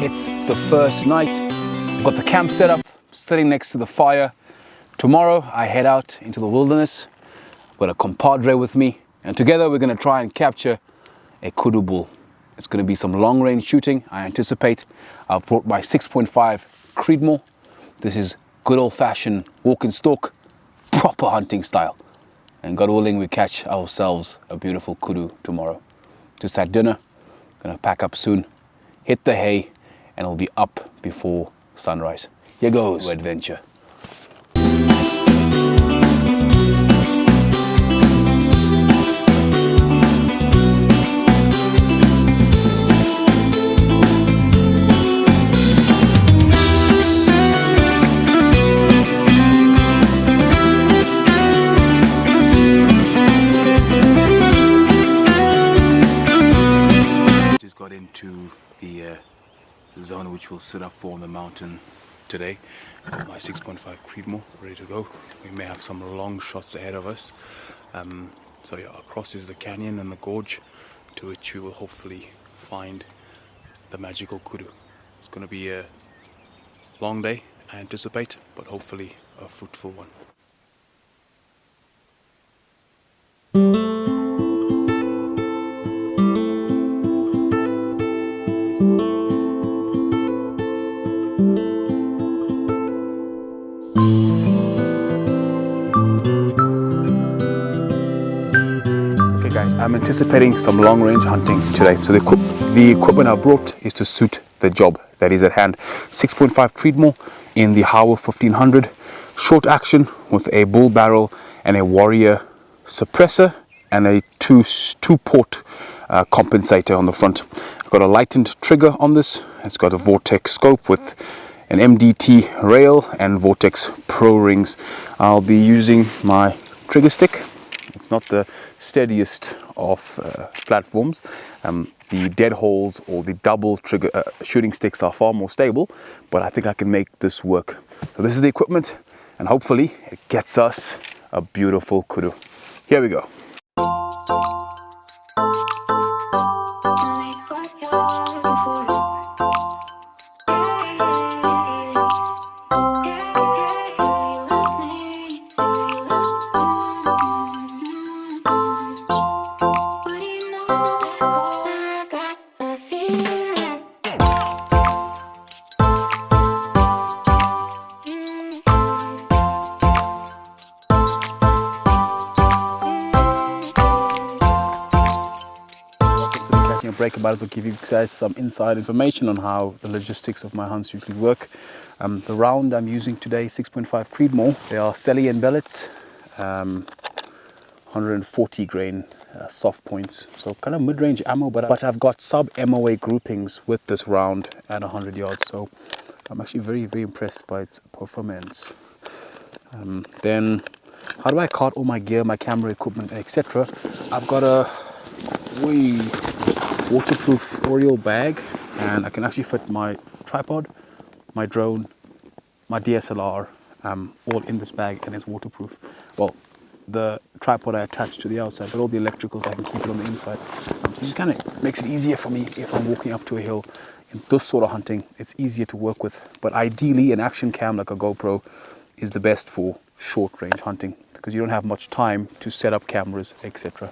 It's the first night. I've got the camp set up, sitting next to the fire. Tomorrow I head out into the wilderness. I've got a compadre with me, and together we're going to try and capture a kudu bull. It's going to be some long range shooting, I anticipate. I've brought my 6.5 Creedmoor. This is good old fashioned walk and stalk, proper hunting style. And God willing, we catch ourselves a beautiful kudu tomorrow. Just had dinner, gonna pack up soon, hit the hay, and it'll be up before sunrise. Here goes adventure. Got into the zone which we'll set up for on the mountain today. Got my 6.5 Creedmoor ready to go. We may have some long shots ahead of us. So yeah, across is the canyon and the gorge, to which we will hopefully find the magical kudu. It's going to be a long day, I anticipate, but hopefully a fruitful one. Guys, I'm anticipating some long-range hunting today. So the equipment I brought is to suit the job that is at hand. 6.5 Creedmoor in the Howard 1500, short action with a bull barrel and a warrior suppressor and a two-port compensator on the front. I've got a lightened trigger on this. It's got a Vortex scope with an MDT rail and Vortex Pro rings. I'll be using my trigger stick. It's not the steadiest of platforms. The dead holes or the double trigger shooting sticks are far more stable, but I think I can make this work. So this is the equipment, and hopefully it gets us a beautiful kudu. Here we go. Break about it will give you guys some inside information on how the logistics of my hunts usually work. The round I'm using today, 6.5 Creedmoor. They are Selly and Bellet, 140 grain soft points, so kind of mid-range ammo, but I've got sub MOA groupings with this round at 100 yards, so I'm actually very, very impressed by its performance. Then how do I cart all my gear, my camera equipment, etc.? I've got a waterproof Oriole bag, and I can actually fit my tripod, my drone, my DSLR all in this bag, and it's waterproof. Well, the tripod I attach to the outside, but all the electricals I can keep it on the inside. So it just kind of makes it easier for me if I'm walking up to a hill. In this sort of hunting, it's easier to work with, but ideally an action cam like a GoPro is the best for short range hunting because you don't have much time to set up cameras, etc.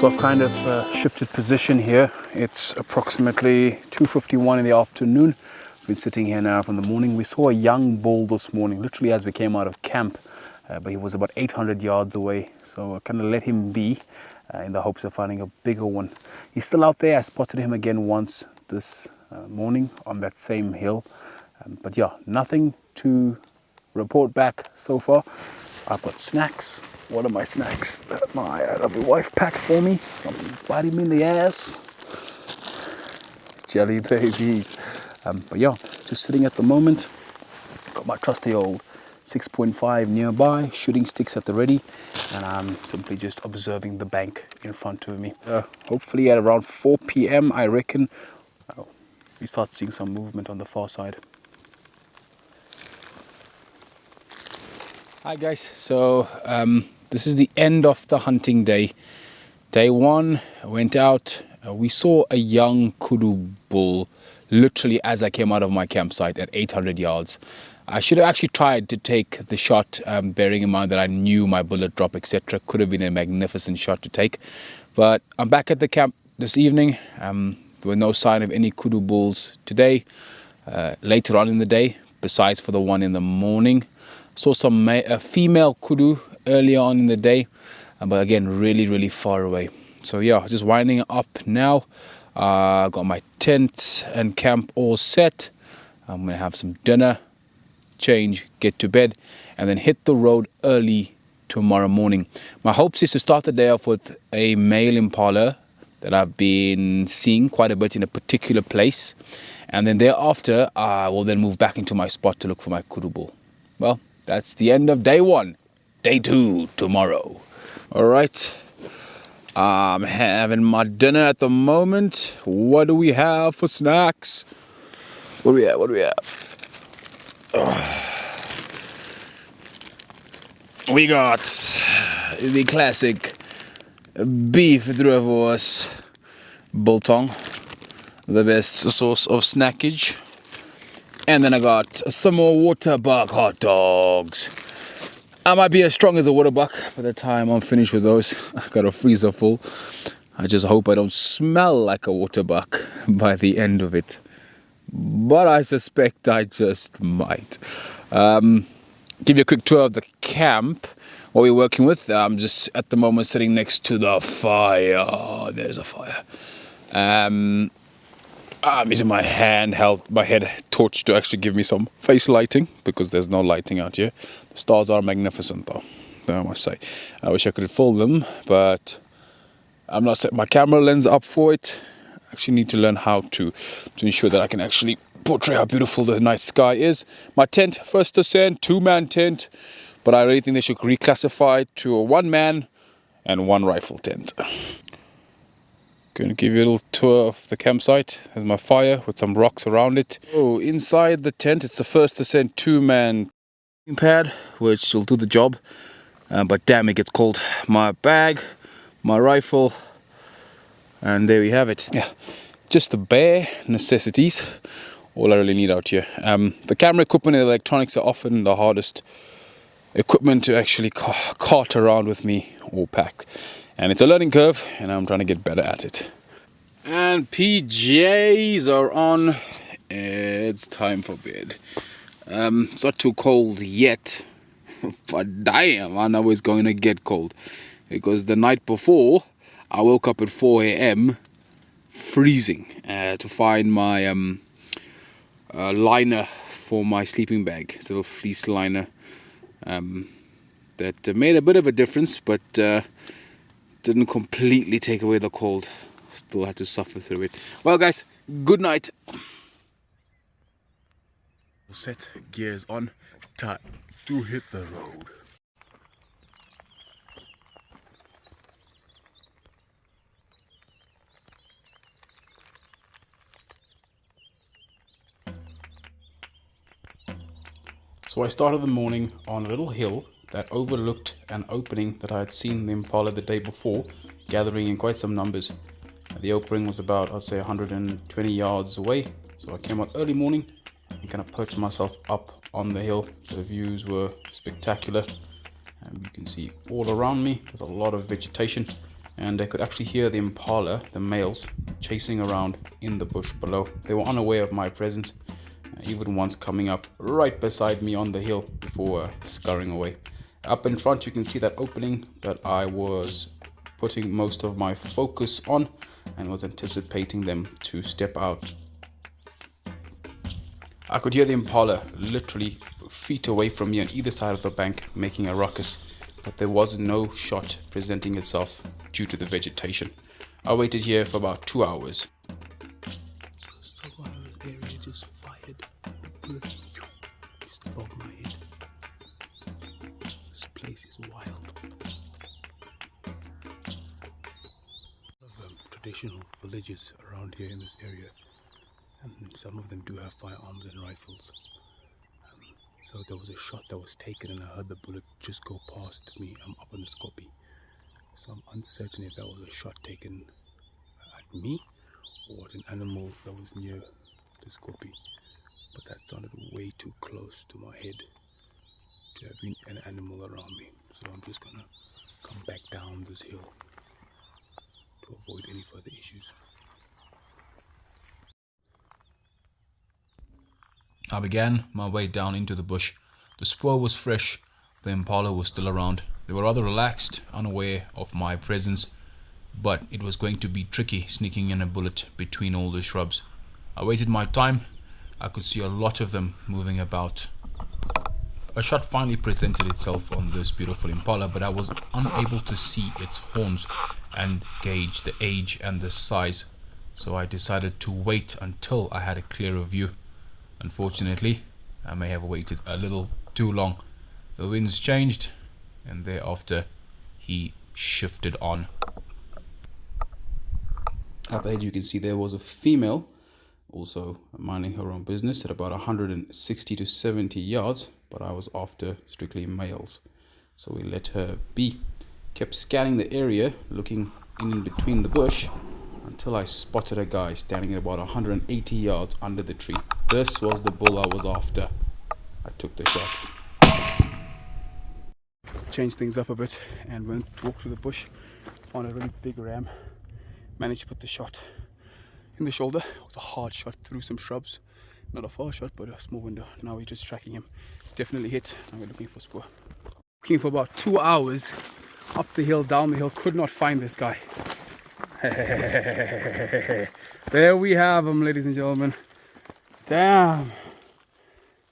So I've kind of shifted position here. It's approximately 2:51 in the afternoon. We've been sitting here now from the morning. We saw a young bull this morning, literally as we came out of camp, but he was about 800 yards away. So I kind of let him be in the hopes of finding a bigger one. He's still out there. I spotted him again once this morning on that same hill. But yeah, nothing to report back so far. I've got snacks. What are my snacks that my lovely wife packed for me? Something biting me in the ass. Jelly babies. But yeah, just sitting at the moment. Got my trusty old 6.5 nearby, shooting sticks at the ready, and I'm simply just observing the bank in front of me. Hopefully at around 4 p.m. I reckon we start seeing some movement on the far side. Hi guys, so this is the end of the hunting day. Day one, I went out, we saw a young kudu bull literally as I came out of my campsite at 800 yards. I should have actually tried to take the shot, bearing in mind that I knew my bullet drop, etc. Could have been a magnificent shot to take. But I'm back at the camp this evening. There were no sign of any kudu bulls today. Later on in the day, besides for the one in the morning, saw some female kudu earlier on in the day, but again really far away. So yeah, just winding up now. Got my tent and camp all set. I'm gonna have some dinner, change, get to bed, and then hit the road early tomorrow morning. My hopes is to start the day off with a male impala that I've been seeing quite a bit in a particular place, and then thereafter I will then move back into my spot to look for my kudu bull. Well, that's the end of day one. Day two tomorrow. All right, I'm having my dinner at the moment. What do we have for snacks? What do we have? We got the classic beef dravos biltong, the best source of snackage. And then I got some more waterbuck hot dogs. I might be as strong as a waterbuck by the time I'm finished with those. I got a freezer full. I just hope I don't smell like a waterbuck by the end of it. But I suspect I just might. Give you a quick tour of the camp. What we're working with. I'm just at the moment sitting next to the fire. There's a fire. I'm using my head torch to actually give me some face lighting, because there's no lighting out here. The stars are magnificent though, I must say. I wish I could fill them, but I'm not setting my camera lens up for it. I actually need to learn how to ensure that I can actually portray how beautiful the night sky is. My tent, first ascent, 2-man tent, but I really think they should reclassify it to a 1-man and 1 rifle tent. Going to give you a little tour of the campsite. There's my fire with some rocks around it. Oh, inside the tent, it's the first ascent 2-man pad, which will do the job. But damn, it gets cold. My bag, my rifle, and there we have it. Yeah, just the bare necessities. All I really need out here. The camera equipment and the electronics are often the hardest equipment to actually cart around with me or pack. And it's a learning curve, and I'm trying to get better at it. And PJs are on. It's time for bed. It's not too cold yet, but damn, I know it's going to get cold. Because the night before, I woke up at 4 a.m. freezing to find my liner for my sleeping bag. It's a little fleece liner that made a bit of a difference, but didn't completely take away the cold. Still had to suffer through it. Well guys, good night. Set, gears on, time to hit the road. So I started the morning on a little hill that overlooked an opening that I had seen the impala the day before, gathering in quite some numbers. The opening was about, I'd say, 120 yards away. So I came out early morning and kind of perched myself up on the hill. The views were spectacular. And you can see all around me, there's a lot of vegetation. And I could actually hear the impala, the males, chasing around in the bush below. They were unaware of my presence, even once coming up right beside me on the hill before scurrying away. Up in front you can see that opening that I was putting most of my focus on and was anticipating them to step out. I could hear the impala literally feet away from me on either side of the bank making a ruckus, but there was no shot presenting itself due to the vegetation. I waited here for about 2 hours. Someone in this area just fired a bullet just above my head. This place is wild. Traditional villages around here in this area, and some of them do have firearms and rifles. So there was a shot that was taken and I heard the bullet just go past me. I'm up on the scorpion. So I'm uncertain if that was a shot taken at me or at an animal that was near the scorpion. But that sounded way too close to my head to have been an animal around me. So I'm just gonna come back down this hill to avoid any further issues. I began my way down into the bush. The spoor was fresh, the impala was still around. They were rather relaxed, unaware of my presence, but it was going to be tricky sneaking in a bullet between all the shrubs. I waited my time. I could see a lot of them moving about. A shot finally presented itself on this beautiful impala, but I was unable to see its horns and gauge the age and the size, so I decided to wait until I had a clearer view. Unfortunately, I may have waited a little too long. The winds changed, and thereafter he shifted on. Up ahead you can see there was a female also minding her own business at about 160 to 70 yards, but I was after strictly males, so we let her be. Kept scanning the area, looking in between the bush, until I spotted a guy standing at about 180 yards under the tree. This was the bull I was after. I took the shot. Changed things up a bit and walked through the bush, found a really big ram, managed to put the shot in the shoulder. It was a hard shot through some shrubs, not a far shot but a small window. Now we're just tracking him. It's definitely hit. Now we're looking for spoor. Looking for about 2 hours up the hill, down the hill, could not find this guy. There we have him, ladies and gentlemen. Damn,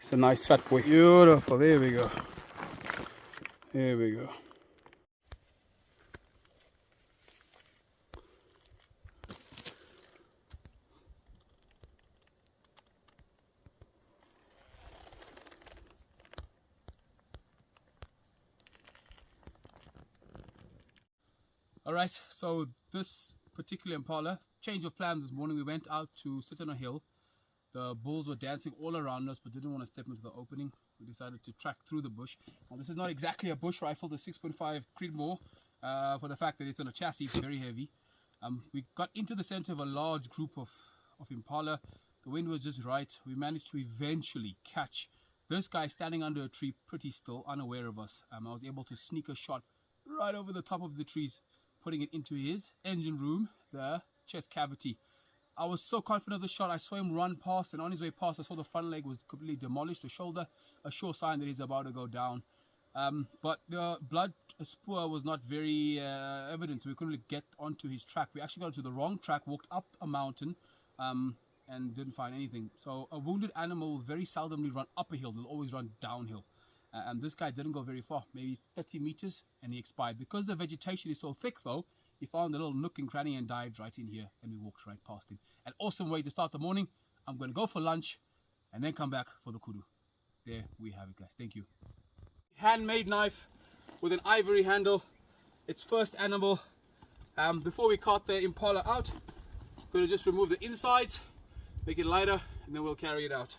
it's a nice fat boy. Beautiful. There we go. There we go. Alright, so this particular impala, change of plans this morning. We went out to sit on a hill. The bulls were dancing all around us but didn't want to step into the opening. We decided to track through the bush. Now this is not exactly a bush rifle, the 6.5 Creedmoor, for the fact that it's on a chassis, it's very heavy. We got into the center of a large group of impala. The wind was just right. We managed to eventually catch this guy standing under a tree pretty still, unaware of us. I was able to sneak a shot right over the top of the trees, putting it into his engine room, the chest cavity. I was so confident of the shot. I saw him run past, and on his way past I saw the front leg was completely demolished, the shoulder, a sure sign that he's about to go down. But the blood spoor was not very evident, so we couldn't really get onto his track. We actually got onto the wrong track, walked up a mountain, and didn't find anything. So a wounded animal will very seldomly run up a hill, they'll always run downhill. And this guy didn't go very far, maybe 30 meters, and he expired. Because the vegetation is so thick though, he found a little nook and cranny and dived right in here, and we walked right past him. An awesome way to start the morning. I'm going to go for lunch and then come back for the kudu. There we have it, guys. Thank you. Handmade knife with an ivory handle. Its first animal. Before we cut the impala out, going to just remove the insides, make it lighter, and then we'll carry it out.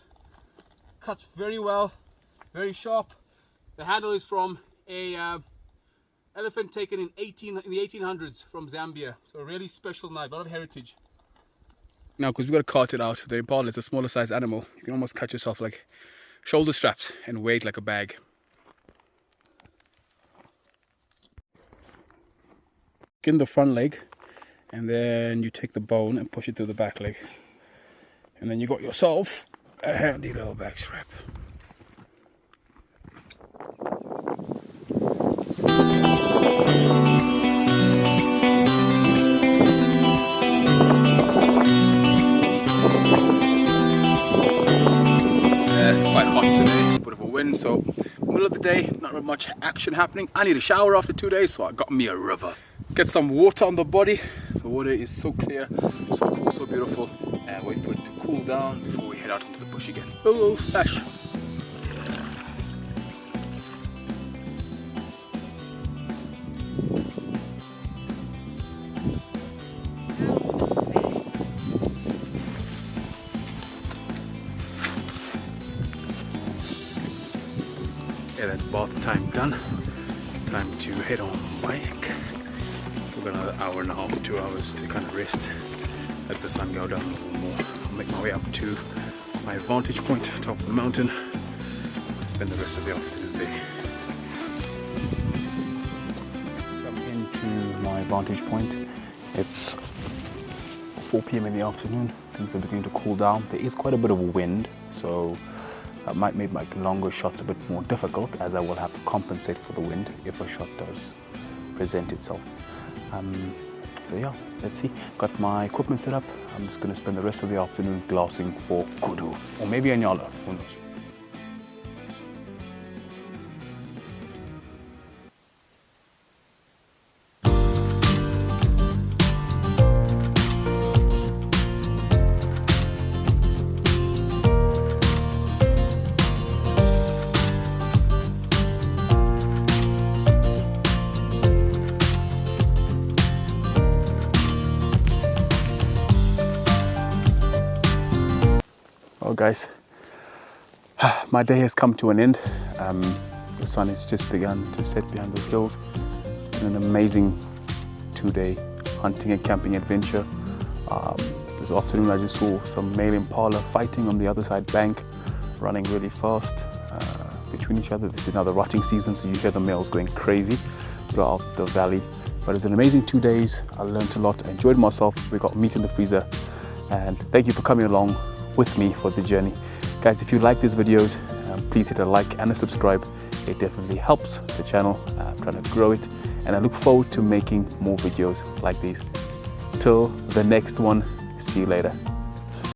Cuts very well, very sharp. The handle is from a elephant taken in the 1800s from Zambia. So a really special knife, a lot of heritage. Now, because we've got to cart it out, the impala is a smaller size animal. You can almost cut yourself like shoulder straps and weigh it like a bag. In the front leg, and then you take the bone and push it through the back leg. And then you got yourself a handy little back strap. It's quite hot today, a bit of a wind, so middle of the day, not really much action happening. I need a shower after 2 days, so I got me a river. Get some water on the body. The water is so clear, so cool, so beautiful. And wait for it to cool down before we head out into the bush again. A little splash. Yeah, that's bath time done. Time to head on bike. We've got another hour and a half, 2 hours to kind of rest, let the sun go down a little more. I'll make my way up to my vantage point, top of the mountain. Spend the rest of the afternoon there. Up into my vantage point. It's 4 p.m. in the afternoon. Things are beginning to cool down. There is quite a bit of wind, so that might make my longer shots a bit more difficult, as I will have to compensate for the wind if a shot does present itself. So yeah, let's see. Got my equipment set up. I'm just going to spend the rest of the afternoon glassing for kudu, or maybe a nyala, who knows. Well guys, my day has come to an end. The sun has just begun to set behind those hills. It's been an amazing 2-day hunting and camping adventure. This afternoon I just saw some male impala fighting on the other side bank, running really fast between each other. This is now the rutting season, so you hear the males going crazy throughout the valley. But it's an amazing 2 days. I learned a lot, I enjoyed myself. We got meat in the freezer, and thank you for coming along with me for the journey. Guys, if you like these videos, please hit a like and a subscribe. It definitely helps the channel. I'm trying to grow it, and I look forward to making more videos like these. Till the next one, see you later.